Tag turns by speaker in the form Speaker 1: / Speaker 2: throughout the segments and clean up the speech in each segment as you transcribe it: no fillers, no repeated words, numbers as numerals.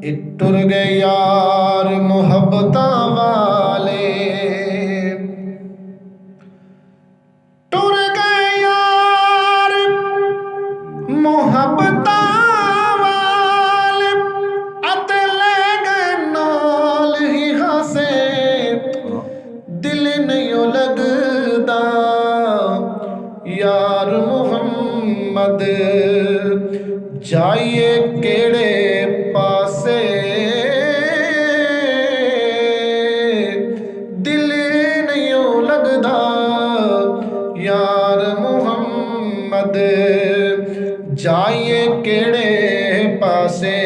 Speaker 1: ٹر گئے یار محبتاں والے، ٹر گئے یار محبتاں والے، اتے لے گئے نال ہی ہاسے، دل نہیں لگدا یار محمد جائیے کیڑے پاسے، دل نہیں لگدا یار محمد جائیے کیڑے پاسے،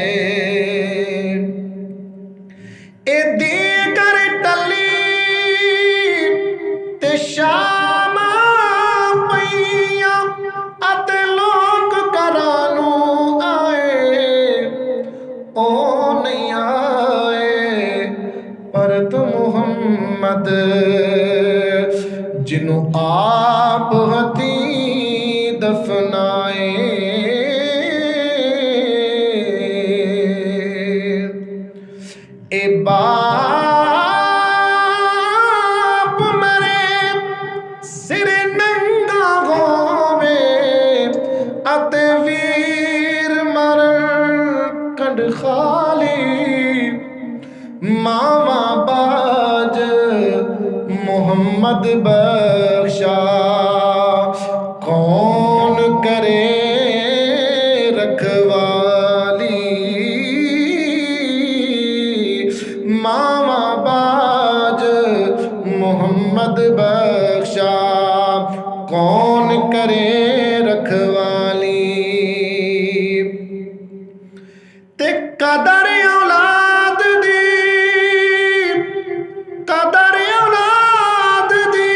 Speaker 1: اے دیگر ٹلی تے شام پئیاں اتے لوگ کرانو آئے، او نہیں آئے پر تو محمد جنوں آپ ہتھی دفنائے، اے باپ مرے سر ننگا ہووے اتے ویر مرن کنڈ خالی، ماواں باج محمد بخشا کون کرے رکھوالی، ماواں باج محمد بخشا کون کرے رکھوالی، تے قدر اولاد دی، قدر اولاد دی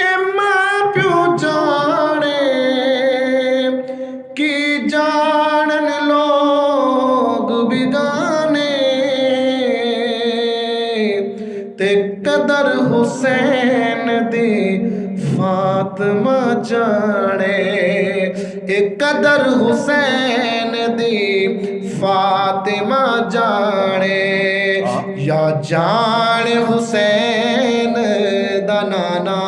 Speaker 1: اے ماں پیو جانے، کی جانن لوگ بگانے، تے قدر حسین دی فاطمہ جانے، اے قدر حسین دی فاطمہ جانے، یا جان حسین دا نانا،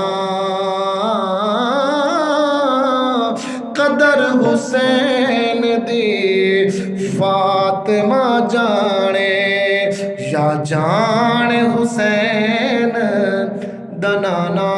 Speaker 1: قدر حسین دی فاطمہ جانے، یا جان حسین دا نانا۔